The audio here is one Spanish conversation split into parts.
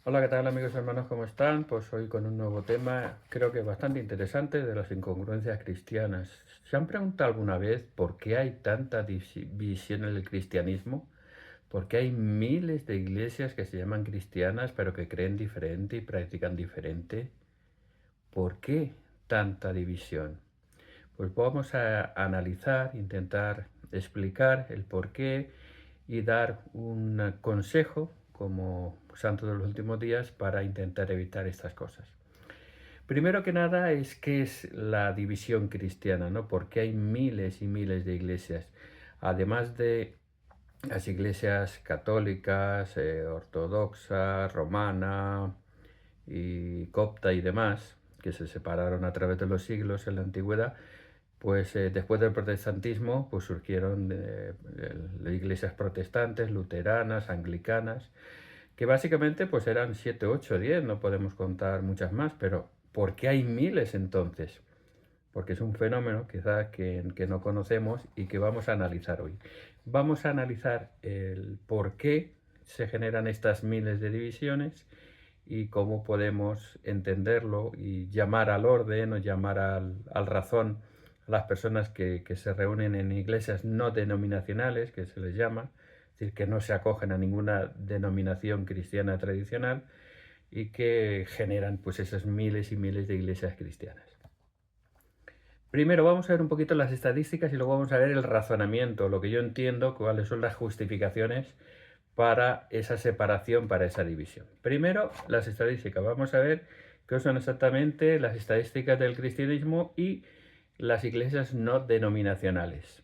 Hola, ¿qué tal amigos y hermanos? ¿Cómo están? Pues hoy con un nuevo tema, creo que bastante interesante, de las incongruencias cristianas. ¿Se han preguntado alguna vez por qué hay tanta división en el cristianismo? ¿Por qué hay miles de iglesias que se llaman cristianas pero que creen diferente y practican diferente? ¿Por qué tanta división? Pues vamos a analizar, intentar explicar el porqué y dar un consejo como santo de los últimos días para intentar evitar estas cosas. Primero que nada es qué es la división cristiana, ¿no? Porque hay miles y miles de iglesias. Además de las iglesias católicas, ortodoxa, romana y copta y demás, que se separaron a través de los siglos en la antigüedad, pues después del protestantismo pues surgieron iglesias protestantes, luteranas, anglicanas, que básicamente pues eran 7, 8, 10, no podemos contar muchas más, pero ¿por qué hay miles entonces? Porque es un fenómeno quizá que no conocemos y que vamos a analizar hoy. Vamos a analizar el por qué se generan estas miles de divisiones y cómo podemos entenderlo y llamar al orden o llamar al razón a las personas que se reúnen en iglesias no denominacionales, que se les llama, es decir, que no se acogen a ninguna denominación cristiana tradicional y que generan pues esas miles y miles de iglesias cristianas. Primero vamos a ver un poquito las estadísticas y luego vamos a ver el razonamiento, lo que yo entiendo, cuáles son las justificaciones para esa separación, para esa división. Primero, las estadísticas. Vamos a ver qué son exactamente las estadísticas del cristianismo y las iglesias no denominacionales.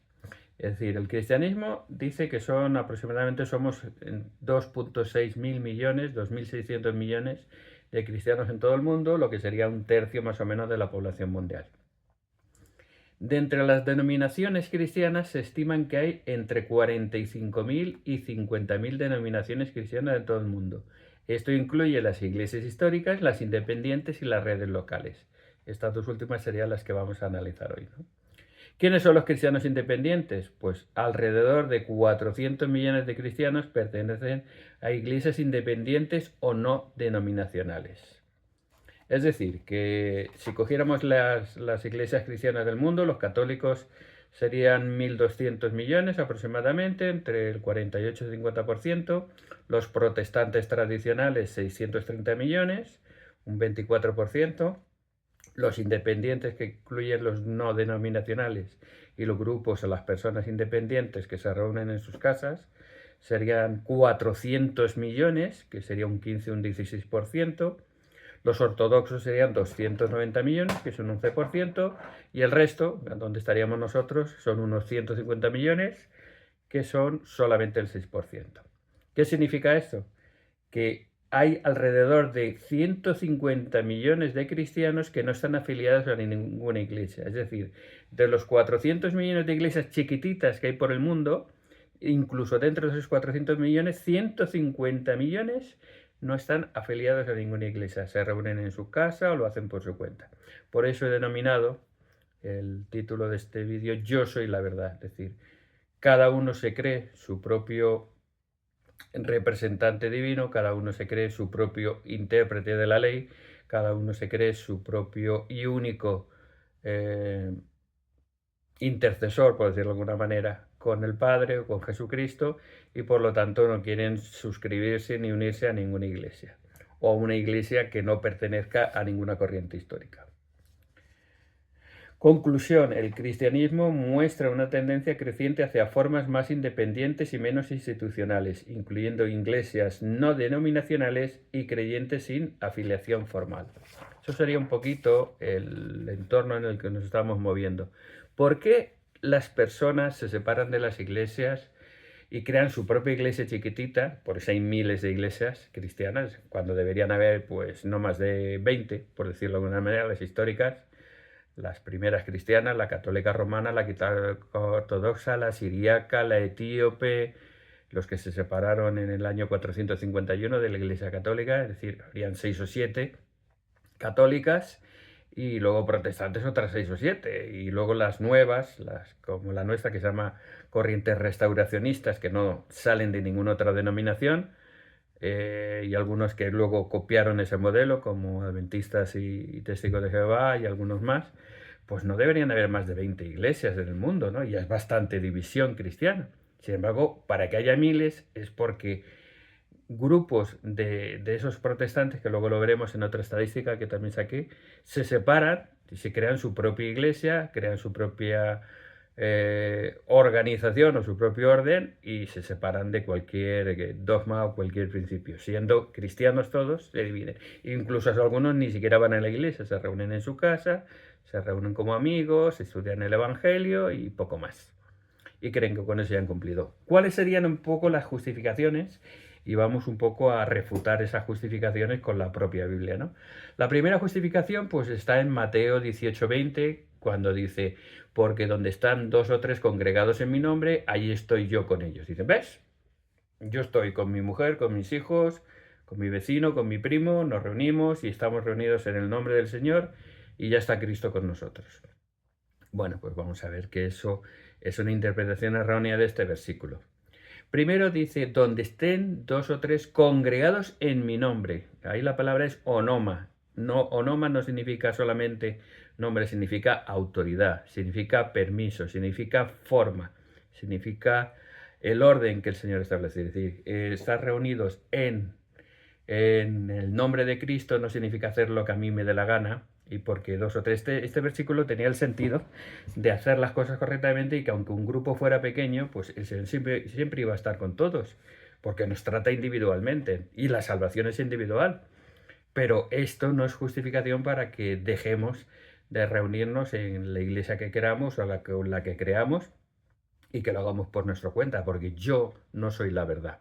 Es decir, el cristianismo dice que son aproximadamente, somos 2.6 mil millones, 2.600 millones de cristianos en todo el mundo, lo que sería un tercio más o menos de la población mundial. De entre las denominaciones cristianas se estiman que hay entre 45.000 y 50.000 denominaciones cristianas en todo el mundo. Esto incluye las iglesias históricas, las independientes y las redes locales. Estas dos últimas serían las que vamos a analizar hoy, ¿no? ¿Quiénes son los cristianos independientes? Pues alrededor de 400 millones de cristianos pertenecen a iglesias independientes o no denominacionales. Es decir, que si cogiéramos las iglesias cristianas del mundo, los católicos serían 1.200 millones aproximadamente, entre el 48 y 50%, los protestantes tradicionales 630 millones, un 24%, los independientes, que incluyen los no denominacionales y los grupos o las personas independientes que se reúnen en sus casas, serían 400 millones, que sería un 15 o un 16%. Los ortodoxos serían 290 millones, que es un 11%, y el resto, donde estaríamos nosotros, son unos 150 millones, que son solamente el 6%. ¿Qué significa esto? Que hay alrededor de 150 millones de cristianos que no están afiliados a ninguna iglesia. Es decir, de los 400 millones de iglesias chiquititas que hay por el mundo, incluso dentro de esos 400 millones, 150 millones no están afiliados a ninguna iglesia. Se reúnen en su casa o lo hacen por su cuenta. Por eso he denominado el título de este vídeo Yo soy la verdad. Es decir, cada uno se cree su propio representante divino, cada uno se cree su propio intérprete de la ley, cada uno se cree su propio y único intercesor, por decirlo de alguna manera, con el Padre o con Jesucristo, y por lo tanto no quieren suscribirse ni unirse a ninguna iglesia o a una iglesia que no pertenezca a ninguna corriente histórica. Conclusión: el cristianismo muestra una tendencia creciente hacia formas más independientes y menos institucionales, incluyendo iglesias no denominacionales y creyentes sin afiliación formal. Eso sería un poquito el entorno en el que nos estamos moviendo. ¿Por qué las personas se separan de las iglesias y crean su propia iglesia chiquitita? Por eso hay miles de iglesias cristianas, cuando deberían haber pues no más de 20, por decirlo de alguna manera, las históricas. Las primeras cristianas, la católica romana, la católica ortodoxa, la siríaca, la etíope, los que se separaron en el año 451 de la Iglesia Católica, es decir, habrían 6 o 7 católicas, y luego protestantes otras 6 o 7, y luego las nuevas, como la nuestra, que se llama corrientes restauracionistas, que no salen de ninguna otra denominación, y algunos que luego copiaron ese modelo, como Adventistas y Testigos de Jehová y algunos más, pues no deberían haber más de 20 iglesias en el mundo, ¿no? Y es bastante división cristiana. Sin embargo, para que haya miles es porque grupos de esos protestantes, que luego lo veremos en otra estadística que también saqué, se separan y se crean su propia iglesia, crean su propia organización o su propio orden y se separan de cualquier dogma o cualquier principio. Siendo cristianos todos, se dividen. Incluso algunos ni siquiera van a la iglesia, se reúnen en su casa, se reúnen como amigos, estudian el Evangelio y poco más. Y creen que con eso ya han cumplido. ¿Cuáles serían un poco las justificaciones? Y vamos un poco a refutar esas justificaciones con la propia Biblia, ¿no? La primera justificación pues está en Mateo 18:20, cuando dice, porque donde están 2 o 3 congregados en mi nombre, ahí estoy yo con ellos. Dice, ¿ves? Yo estoy con mi mujer, con mis hijos, con mi vecino, con mi primo, nos reunimos y estamos reunidos en el nombre del Señor y ya está Cristo con nosotros. Bueno, pues vamos a ver que eso es una interpretación errónea de este versículo. Primero dice, donde estén 2 o 3 congregados en mi nombre. Ahí la palabra es onoma. No, onoma no significa solamente nombre, significa autoridad, significa permiso, significa forma, significa el orden que el Señor establece. Es decir, estar reunidos en el nombre de Cristo no significa hacer lo que a mí me dé la gana, y porque 2 o 3, este versículo tenía el sentido de hacer las cosas correctamente y que aunque un grupo fuera pequeño, pues el Señor siempre iba a estar con todos, porque nos trata individualmente y la salvación es individual. Pero esto no es justificación para que dejemos de reunirnos en la iglesia que queramos o la que creamos y que lo hagamos por nuestra cuenta, porque yo no soy la verdad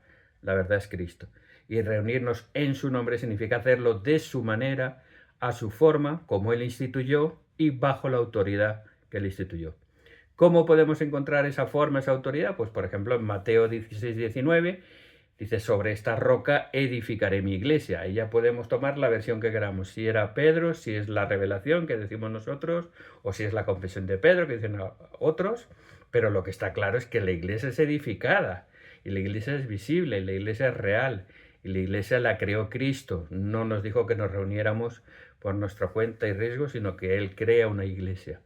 es Cristo. Y reunirnos en su nombre significa hacerlo de su manera, a su forma, como Él instituyó y bajo la autoridad que Él instituyó. ¿Cómo podemos encontrar esa forma, esa autoridad? Pues por ejemplo en Mateo 16:19 dice, sobre esta roca edificaré mi iglesia. Ahí ya podemos tomar la versión que queramos, si era Pedro, si es la revelación que decimos nosotros, o si es la confesión de Pedro que dicen otros, pero lo que está claro es que la iglesia es edificada, y la iglesia es visible, y la iglesia es real, y la iglesia la creó Cristo. No nos dijo que nos reuniéramos por nuestra cuenta y riesgo, sino que Él crea una iglesia.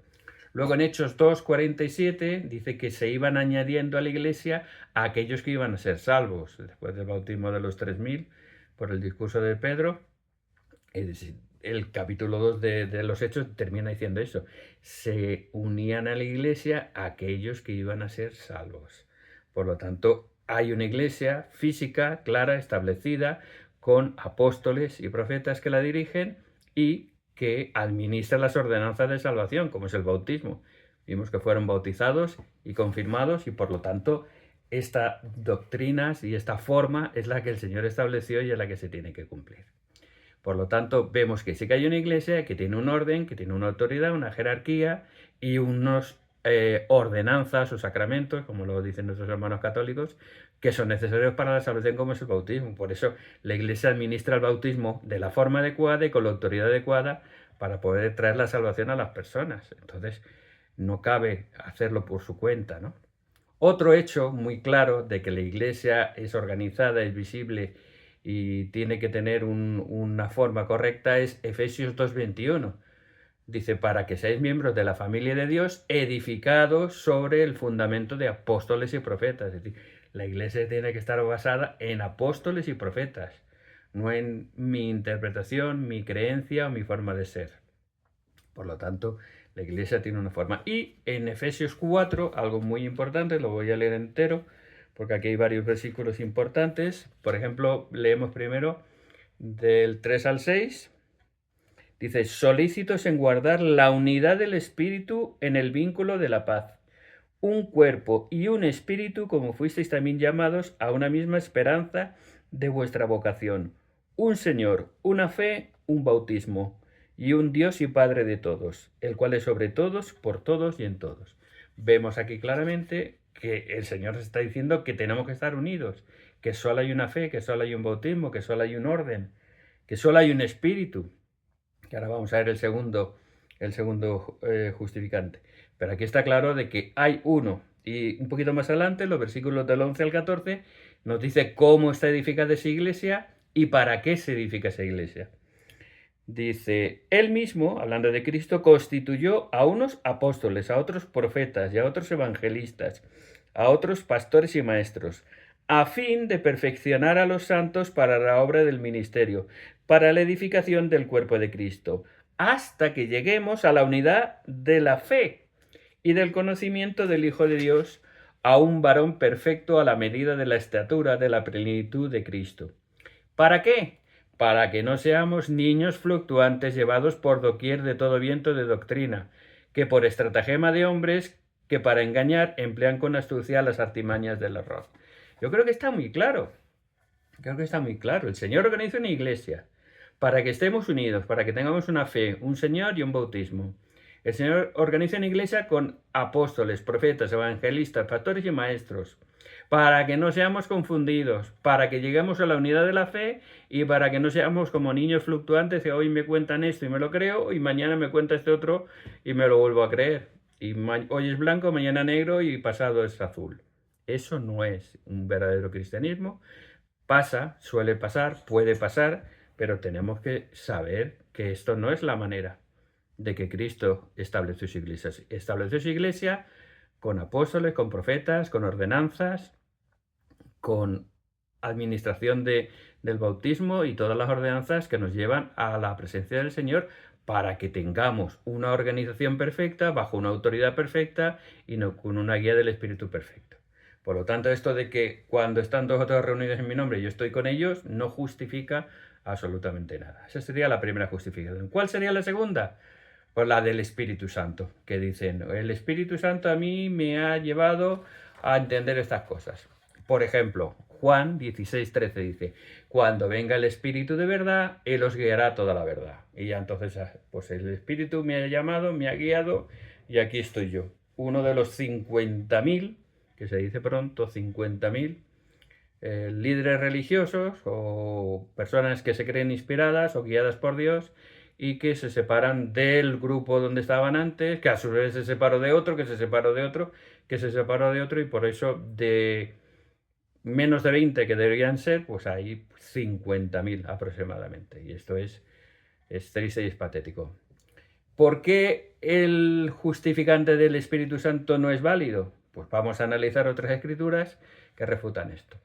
Luego en Hechos 2:47 dice que se iban añadiendo a la iglesia a aquellos que iban a ser salvos, después del bautismo de los 3000, por el discurso de Pedro. Es decir, el capítulo 2 de los Hechos termina diciendo eso. Se unían a la iglesia a aquellos que iban a ser salvos. Por lo tanto, hay una iglesia física, clara, establecida, con apóstoles y profetas que la dirigen y que administra las ordenanzas de salvación, como es el bautismo. Vimos que fueron bautizados y confirmados y por lo tanto estas doctrinas y esta forma es la que el Señor estableció y es la que se tiene que cumplir. Por lo tanto, vemos que sí que hay una iglesia que tiene un orden, que tiene una autoridad, una jerarquía y unos ordenanzas o sacramentos, como lo dicen nuestros hermanos católicos, que son necesarios para la salvación, como es el bautismo. Por eso la iglesia administra el bautismo de la forma adecuada y con la autoridad adecuada para poder traer la salvación a las personas. Entonces, no cabe hacerlo por su cuenta, ¿no? Otro hecho muy claro de que la iglesia es organizada, es visible y tiene que tener una forma correcta es Efesios 2:21. Dice, para que seáis miembros de la familia de Dios, edificados sobre el fundamento de apóstoles y profetas. Es decir, la iglesia tiene que estar basada en apóstoles y profetas, no en mi interpretación, mi creencia o mi forma de ser. Por lo tanto, la iglesia tiene una forma. Y en Efesios 4, algo muy importante, lo voy a leer entero, porque aquí hay varios versículos importantes. Por ejemplo, leemos primero del 3 al 6. Dice, solícitos en guardar la unidad del Espíritu en el vínculo de la paz. Un cuerpo y un espíritu, como fuisteis también llamados a una misma esperanza de vuestra vocación. Un Señor, una fe, un bautismo, y un Dios y Padre de todos, el cual es sobre todos, por todos y en todos. Vemos aquí claramente que el Señor está diciendo que tenemos que estar unidos, que solo hay una fe, que solo hay un bautismo, que solo hay un orden, que solo hay un espíritu. Que ahora vamos a ver el segundo justificante. Pero aquí está claro de que hay uno. Y un poquito más adelante, los versículos del 11 al 14, Nos dice cómo está edificada esa iglesia y para qué se edifica esa iglesia. Dice, él mismo, hablando de Cristo, constituyó a unos apóstoles, a otros profetas y a otros evangelistas, a otros pastores y maestros, a fin de perfeccionar a los santos para la obra del ministerio, para la edificación del cuerpo de Cristo, hasta que lleguemos a la unidad de la fe y del conocimiento del Hijo de Dios, a un varón perfecto a la medida de la estatura de la plenitud de Cristo. ¿Para qué? Para que no seamos niños fluctuantes llevados por doquier de todo viento de doctrina, que por estratagema de hombres que para engañar emplean con astucia las artimañas del error. Yo creo que está muy claro. Creo que está muy claro. El Señor organiza una iglesia para que estemos unidos, para que tengamos una fe, un Señor y un bautismo. El Señor organiza una iglesia con apóstoles, profetas, evangelistas, pastores y maestros, para que no seamos confundidos, para que lleguemos a la unidad de la fe y para que no seamos como niños fluctuantes que hoy me cuentan esto y me lo creo y mañana me cuenta este otro y me lo vuelvo a creer. Y hoy es blanco, mañana negro y pasado es azul. Eso no es un verdadero cristianismo. Pasa, suele pasar, puede pasar, pero tenemos que saber que esto no es la manera de que Cristo estableció su iglesia. Estableció su iglesia con apóstoles, con profetas, con ordenanzas, con administración del bautismo y todas las ordenanzas que nos llevan a la presencia del Señor para que tengamos una organización perfecta, bajo una autoridad perfecta y no con una guía del Espíritu perfecto. Por lo tanto, esto de que cuando están dos o tres reunidos en mi nombre yo estoy con ellos, no justifica absolutamente nada. Esa sería la primera justificación. ¿Cuál sería la segunda? Pues la del Espíritu Santo, que dicen, el Espíritu Santo a mí me ha llevado a entender estas cosas. Por ejemplo, Juan 16:13 dice, cuando venga el Espíritu de verdad, Él os guiará toda la verdad. Y ya entonces, pues el Espíritu me ha llamado, me ha guiado y aquí estoy yo. Uno de los 50.000, que se dice pronto, 50.000 líderes religiosos o personas que se creen inspiradas o guiadas por Dios y que se separan del grupo donde estaban antes, que a su vez se separó de otro, que se separó de otro, que se separó de otro y por eso de menos de 20 que deberían ser, pues hay 50.000 aproximadamente. Y esto es triste y es patético. ¿Por qué el justificante del Espíritu Santo no es válido? Pues vamos a analizar otras escrituras que refutan esto.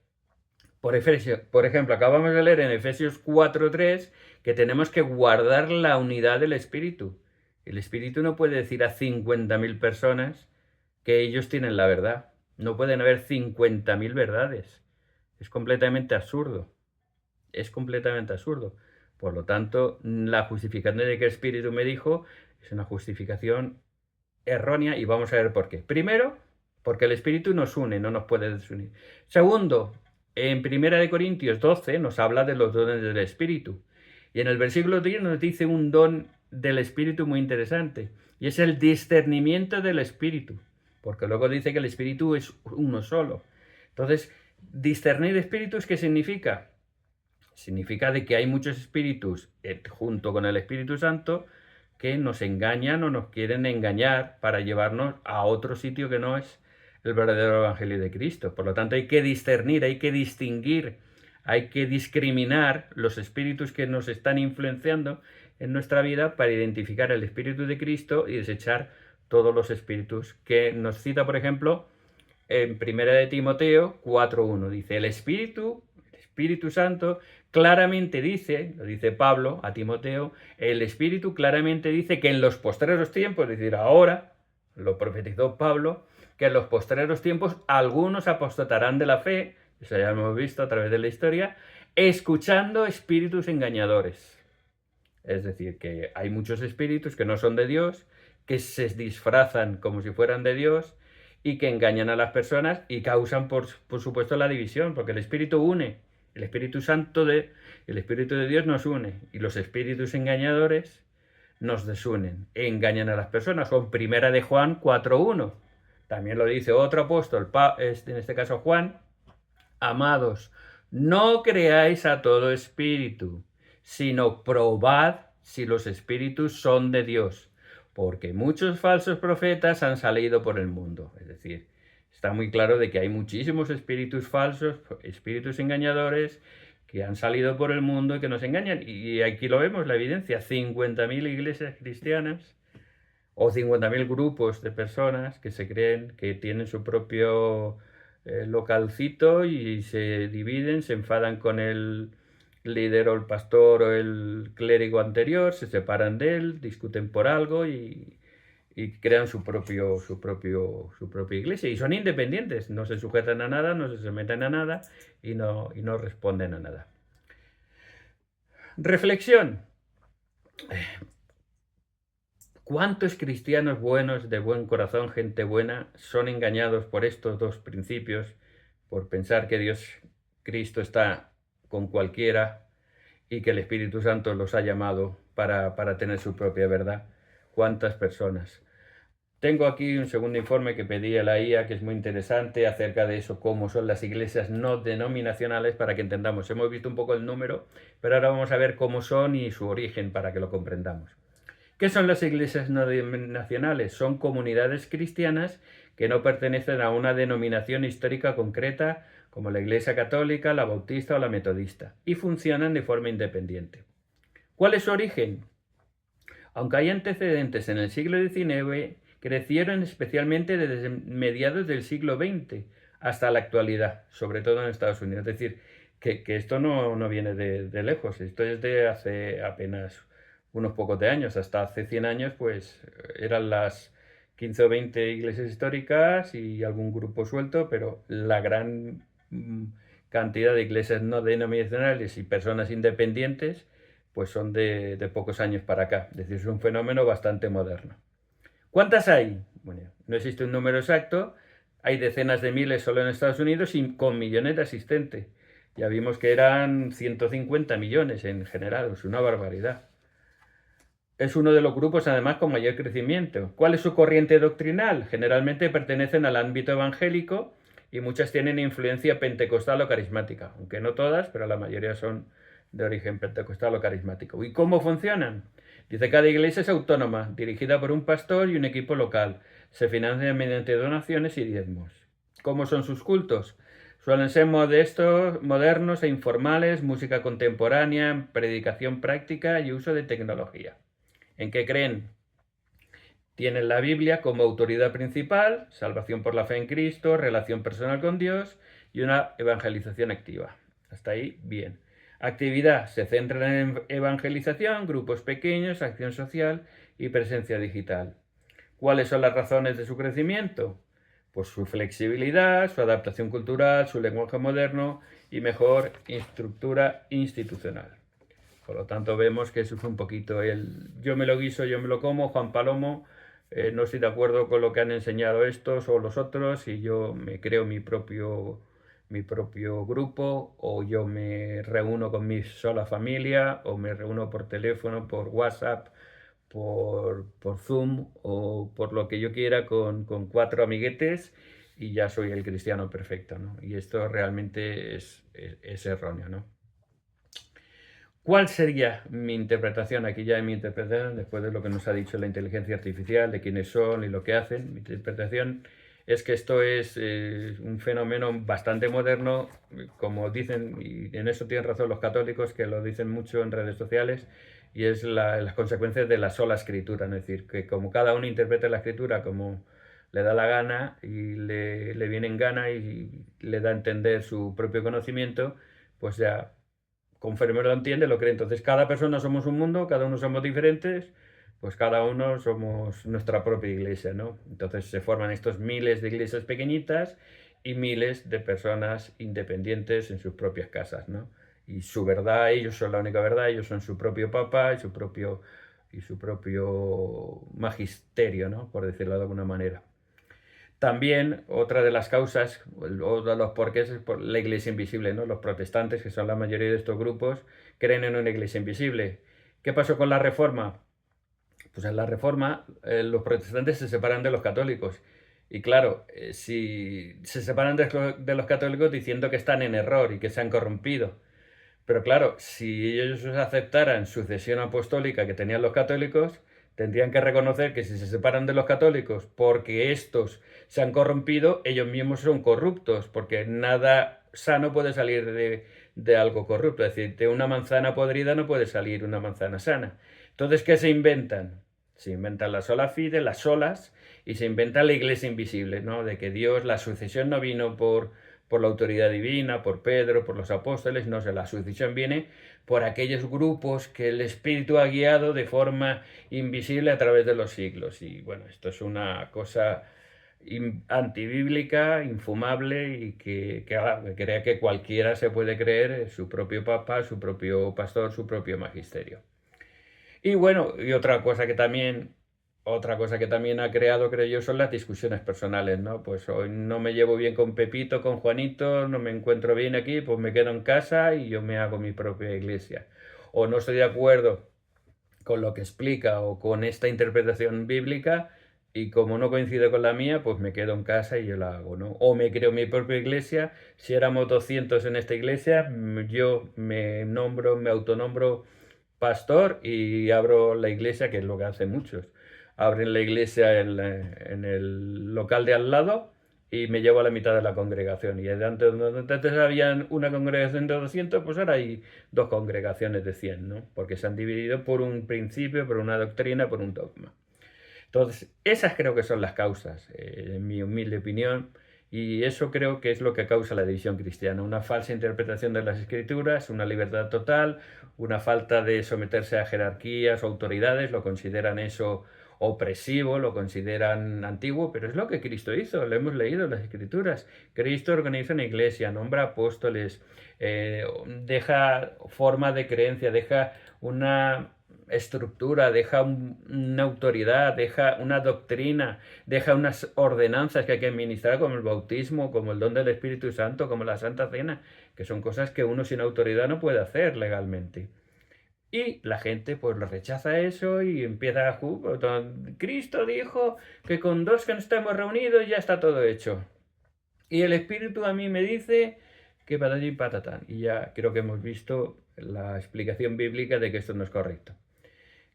Por ejemplo, acabamos de leer en Efesios 4:3 que tenemos que guardar la unidad del Espíritu. El Espíritu no puede decir a 50.000 personas que ellos tienen la verdad. No pueden haber 50.000 verdades. Es completamente absurdo. Es completamente absurdo. Por lo tanto, la justificación de que el Espíritu me dijo es una justificación errónea y vamos a ver por qué. Primero, porque el Espíritu nos une, no nos puede desunir. Segundo, en 1 Corintios 12 nos habla de los dones del Espíritu. Y en el versículo 10 nos dice un don del Espíritu muy interesante. Y es el discernimiento del Espíritu. Porque luego dice que el Espíritu es uno solo. Entonces, discernir espíritus, ¿qué significa? Significa de que hay muchos espíritus junto con el Espíritu Santo que nos engañan o nos quieren engañar para llevarnos a otro sitio que no es el verdadero Evangelio de Cristo. Por lo tanto, hay que discernir, hay que distinguir, hay que discriminar los espíritus que nos están influenciando en nuestra vida para identificar el Espíritu de Cristo y desechar todos los espíritus que nos cita, por ejemplo, en 1 de Timoteo 4:1. Dice, el Espíritu Santo claramente dice, lo dice Pablo a Timoteo, el Espíritu claramente dice que en los postreros tiempos, es decir, ahora, lo profetizó Pablo, que en los postreros tiempos algunos apostatarán de la fe, eso ya lo hemos visto a través de la historia, escuchando espíritus engañadores. Es decir, que hay muchos espíritus que no son de Dios, que se disfrazan como si fueran de Dios y que engañan a las personas y causan, por supuesto, la división, porque el Espíritu une. El Espíritu Santo el Espíritu de Dios nos une y los espíritus engañadores nos desunen, engañan a las personas. Con 1 de Juan 4:1. También lo dice otro apóstol, en este caso Juan, amados, no creáis a todo espíritu, sino probad si los espíritus son de Dios, porque muchos falsos profetas han salido por el mundo. Es decir, está muy claro de que hay muchísimos espíritus falsos, espíritus engañadores, que han salido por el mundo y que nos engañan. Y aquí lo vemos, la evidencia, 50.000 iglesias cristianas o 50.000 grupos de personas que se creen que tienen su propio localcito y se dividen, se enfadan con el líder o el pastor o el clérigo anterior, se separan de él, discuten por algo y crean su propia iglesia. Y son independientes, no se sujetan a nada, no se someten a nada y no responden a nada. Reflexión. ¿Cuántos cristianos buenos, de buen corazón, gente buena, son engañados por estos dos principios, por pensar que Dios, Cristo, está con cualquiera y que el Espíritu Santo los ha llamado para tener su propia verdad? ¿Cuántas personas? Tengo aquí un segundo informe que pedí a la IA, que es muy interesante, acerca de eso, cómo son las iglesias no denominacionales, para que entendamos. Hemos visto un poco el número, pero ahora vamos a ver cómo son y su origen para que lo comprendamos. ¿Qué son las iglesias no denominacionales? Son comunidades cristianas que no pertenecen a una denominación histórica concreta, como la Iglesia Católica, la Bautista o la Metodista, y funcionan de forma independiente. ¿Cuál es su origen? Aunque hay antecedentes en el siglo XIX, crecieron especialmente desde mediados del siglo XX hasta la actualidad, sobre todo en Estados Unidos. Es decir, que esto no viene de lejos, esto es de hace apenas unos pocos de años. Hasta hace 100 años, pues eran las 15 o 20 iglesias históricas y algún grupo suelto, pero la gran cantidad de iglesias no denominacionales y personas independientes pues son de pocos años para acá. Es decir, es un fenómeno bastante moderno. ¿Cuántas hay? Bueno, no existe un número exacto. Hay decenas de miles solo en Estados Unidos y con millones de asistentes. Ya vimos que eran 150 millones en general, es una barbaridad. Es uno de los grupos además con mayor crecimiento. ¿Cuál es su corriente doctrinal? Generalmente pertenecen al ámbito evangélico y muchas tienen influencia pentecostal o carismática, aunque no todas, pero la mayoría son de origen pentecostal o carismático. ¿Y cómo funcionan? Dice, cada iglesia es autónoma, dirigida por un pastor y un equipo local. Se financia mediante donaciones y diezmos. ¿Cómo son sus cultos? Suelen ser modestos, modernos e informales, música contemporánea, predicación práctica y uso de tecnología. ¿En qué creen? Tienen la Biblia como autoridad principal, salvación por la fe en Cristo, relación personal con Dios y una evangelización activa. Hasta ahí, bien. Actividad. Se centran en evangelización, grupos pequeños, acción social y presencia digital. ¿Cuáles son las razones de su crecimiento? Pues su flexibilidad, su adaptación cultural, su lenguaje moderno y mejor estructura institucional. Por lo tanto, vemos que eso fue un poquito el yo me lo guiso, yo me lo como, Juan Palomo, no estoy de acuerdo con lo que han enseñado estos o los otros y yo me creo mi propio grupo, o yo me reúno con mi sola familia, o me reúno por teléfono, por WhatsApp, por Zoom o por lo que yo quiera con 4 amiguetes y ya soy el cristiano perfecto, ¿no? Y esto realmente es erróneo, ¿no? ¿Cuál sería mi interpretación? Aquí ya hay mi interpretación, después de lo que nos ha dicho la inteligencia artificial, de quiénes son y lo que hacen. Mi interpretación es que esto es un fenómeno bastante moderno, como dicen, y en eso tienen razón los católicos, que lo dicen mucho en redes sociales, y es las consecuencias de la sola escritura. Es decir, que como cada uno interpreta la escritura como le da la gana y le viene en gana y le da a entender su propio conocimiento, pues ya conforme lo entiende, lo cree. Entonces, cada persona somos un mundo, cada uno somos diferentes, pues cada uno somos nuestra propia iglesia, ¿no? Entonces se forman estos miles de iglesias pequeñitas y miles de personas independientes en sus propias casas, ¿no? Y su verdad, ellos son la única verdad, ellos son su propio papa y su propio magisterio, ¿no? Por decirlo de alguna manera. También otra de las causas o de los porqués es por la iglesia invisible, ¿no? Los protestantes, que son la mayoría de estos grupos, creen en una iglesia invisible. ¿Qué pasó con la Reforma? Pues en la Reforma los protestantes se separan de los católicos. Y claro, si se separan de los católicos diciendo que están en error y que se han corrompido. Pero claro, si ellos aceptaran sucesión apostólica que tenían los católicos, Tendrían que reconocer que si se separan de los católicos porque estos se han corrompido, ellos mismos son corruptos, porque nada sano puede salir de algo corrupto. Es decir, de una manzana podrida no puede salir una manzana sana. Entonces, ¿qué se inventan? Se inventan la sola fide, las solas, y se inventa la iglesia invisible, ¿no? De que Dios, la sucesión no vino por la autoridad divina, por Pedro, por los apóstoles, no sé, la sucesión viene por aquellos grupos que el Espíritu ha guiado de forma invisible a través de los siglos. Y bueno, esto es una cosa antibíblica, infumable y que crea que cualquiera se puede creer su propio papa, su propio pastor, su propio magisterio. Y bueno, y otra cosa que también ha creado, creo yo, son las discusiones personales, ¿no? Pues hoy no me llevo bien con Pepito, con Juanito, no me encuentro bien aquí, pues me quedo en casa y yo me hago mi propia iglesia. O no estoy de acuerdo con lo que explica o con esta interpretación bíblica y como no coincide con la mía, pues me quedo en casa y yo la hago, ¿no? O me creo mi propia iglesia. Si éramos 200 en esta iglesia, yo me autonombro pastor y abro la iglesia, que es lo que hacen muchos. Abren la iglesia en el local de al lado y me llevo a la mitad de la congregación. Y antes había una congregación de 200, pues ahora hay dos congregaciones de 100, ¿no? Porque se han dividido por un principio, por una doctrina, por un dogma. Entonces, esas creo que son las causas, en mi humilde opinión, y eso creo que es lo que causa la división cristiana, una falsa interpretación de las escrituras, una libertad total, una falta de someterse a jerarquías o autoridades, lo consideran eso opresivo, lo consideran antiguo, pero es lo que Cristo hizo, lo hemos leído en las escrituras. Cristo organiza una iglesia, nombra apóstoles, deja forma de creencia, deja una estructura, deja una autoridad, deja una doctrina, deja unas ordenanzas que hay que administrar, como el bautismo, como el don del Espíritu Santo, como la Santa Cena, que son cosas que uno sin autoridad no puede hacer legalmente. Y la gente pues lo rechaza eso y empieza a jugar. Cristo dijo que con dos que no estemos reunidos ya está todo hecho. Y el Espíritu a mí me dice que patatí y patatán. Y ya creo que hemos visto la explicación bíblica de que esto no es correcto.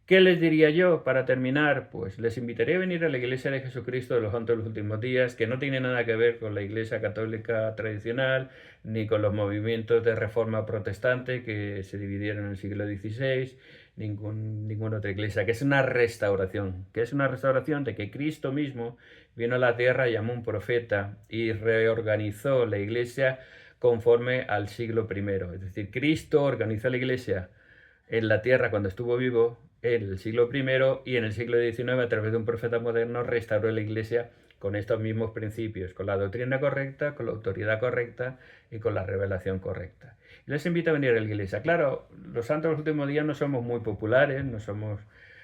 ¿Qué les diría yo para terminar? Pues les invitaría a venir a la Iglesia de Jesucristo de los Santos de los Últimos Días, que no tiene nada que ver con la Iglesia católica tradicional, ni con los movimientos de reforma protestante que se dividieron en el siglo XVI, ninguna otra iglesia, que es una restauración, de que Cristo mismo vino a la tierra, llamó un profeta y reorganizó la Iglesia conforme al siglo I. Es decir, Cristo organizó la Iglesia en la tierra cuando estuvo vivo en el siglo I y en el siglo XIX a través de un profeta moderno restauró la iglesia con estos mismos principios, con la doctrina correcta, con la autoridad correcta y con la revelación correcta. Y les invito a venir a la iglesia. Claro, los santos de los últimos días no somos muy populares, no somos...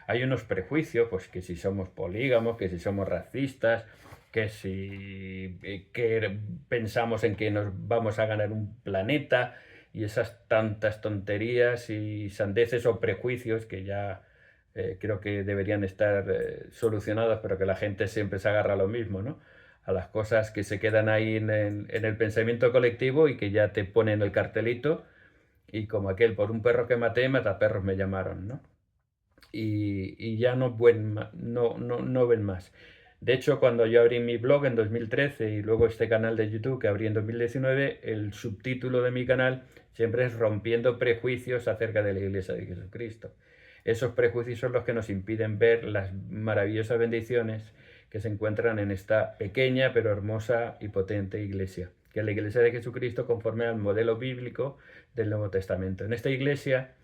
Hay unos prejuicios, pues que si somos polígamos, que si somos racistas, que si que pensamos en que nos vamos a ganar un planeta, y esas tantas tonterías y sandeces o prejuicios que ya creo que deberían estar solucionados, pero que la gente siempre se agarra a lo mismo, ¿no? A las cosas que se quedan ahí en el pensamiento colectivo y que ya te ponen el cartelito y como aquel, por un perro que maté, mataperros me llamaron, ¿no? Y ya no ven más. De hecho, cuando yo abrí mi blog en 2013 y luego este canal de YouTube que abrí en 2019, el subtítulo de mi canal siempre es Rompiendo prejuicios acerca de la Iglesia de Jesucristo. Esos prejuicios son los que nos impiden ver las maravillosas bendiciones que se encuentran en esta pequeña pero hermosa y potente iglesia, que es la Iglesia de Jesucristo conforme al modelo bíblico del Nuevo Testamento. En esta iglesia,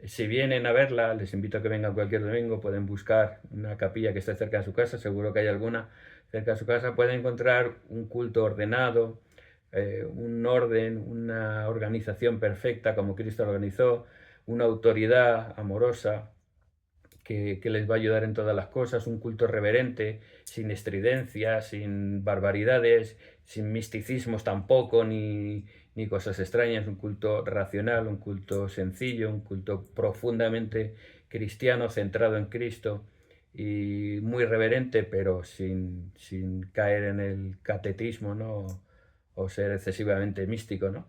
si vienen a verla, les invito a que vengan cualquier domingo, pueden buscar una capilla que esté cerca de su casa, seguro que hay alguna cerca de su casa, pueden encontrar un culto ordenado, un orden, una organización perfecta como Cristo organizó, una autoridad amorosa que les va a ayudar en todas las cosas, un culto reverente, sin estridencias, sin barbaridades, sin misticismos tampoco, ni cosas extrañas, un culto racional, un culto sencillo, un culto profundamente cristiano, centrado en Cristo y muy reverente, pero sin caer en el catetismo, ¿no? O ser excesivamente místico, ¿no?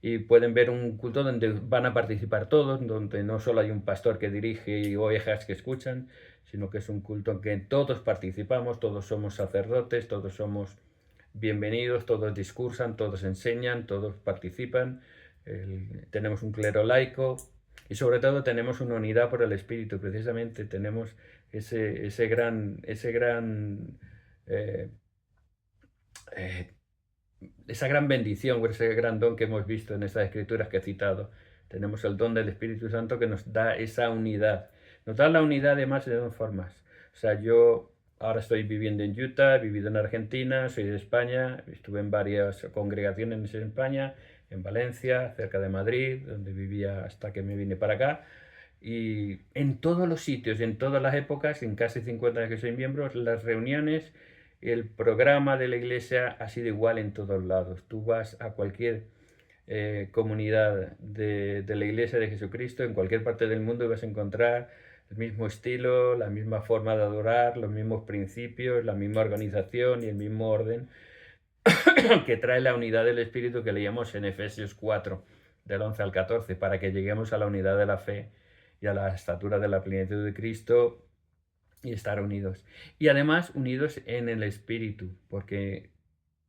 y pueden ver un culto donde van a participar todos, donde no solo hay un pastor que dirige y ovejas que escuchan, sino que es un culto en que todos participamos, todos somos sacerdotes, todos somos bienvenidos, todos discursan, todos enseñan, todos participan, tenemos un clero laico y sobre todo tenemos una unidad por el Espíritu, precisamente tenemos ese gran eh, eh, esa gran bendición, ese gran don que hemos visto en estas escrituras que he citado. Tenemos el don del Espíritu Santo que nos da esa unidad. Nos da la unidad además de dos formas. O sea, yo ahora estoy viviendo en Utah, he vivido en Argentina, soy de España, estuve en varias congregaciones en España, en Valencia, cerca de Madrid, donde vivía hasta que me vine para acá. Y en todos los sitios, en todas las épocas, en casi 50 años que soy miembro, las reuniones, el programa de la iglesia ha sido igual en todos lados. Tú vas a cualquier comunidad de la iglesia de Jesucristo, en cualquier parte del mundo, y vas a encontrar el mismo estilo, la misma forma de adorar, los mismos principios, la misma organización y el mismo orden que trae la unidad del Espíritu que leíamos en Efesios 4, del 11 al 14, para que lleguemos a la unidad de la fe y a la estatura de la plenitud de Cristo y estar unidos. Y además unidos en el Espíritu, porque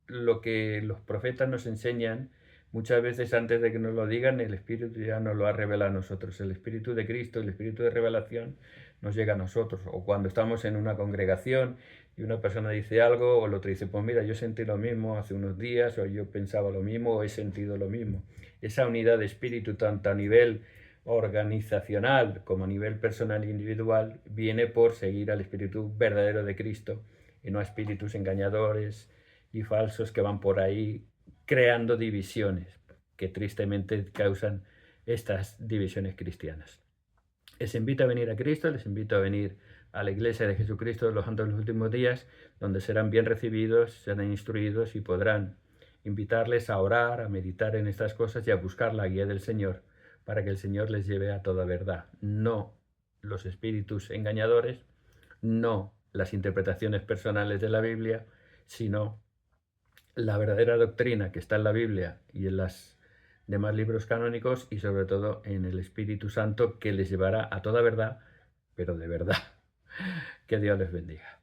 lo que los profetas nos enseñan, muchas veces antes de que nos lo digan, el Espíritu ya nos lo ha revelado a nosotros. El Espíritu de Cristo, el Espíritu de revelación, nos llega a nosotros. O cuando estamos en una congregación y una persona dice algo, o el otro dice, pues mira, yo sentí lo mismo hace unos días, o yo pensaba lo mismo, o he sentido lo mismo. Esa unidad de espíritu, tanto a nivel organizacional como a nivel personal e individual, viene por seguir al Espíritu verdadero de Cristo y no a espíritus engañadores y falsos que van por ahí creando divisiones que tristemente causan estas divisiones cristianas. Les invito a venir a Cristo, les invito a venir a la Iglesia de Jesucristo de los Santos de los Últimos Días, donde serán bien recibidos, serán instruidos y podrán invitarles a orar, a meditar en estas cosas y a buscar la guía del Señor para que el Señor les lleve a toda verdad. No los espíritus engañadores, no las interpretaciones personales de la Biblia, sino la verdadera doctrina que está en la Biblia y en los demás libros canónicos y sobre todo en el Espíritu Santo que les llevará a toda verdad, pero de verdad. Que Dios les bendiga.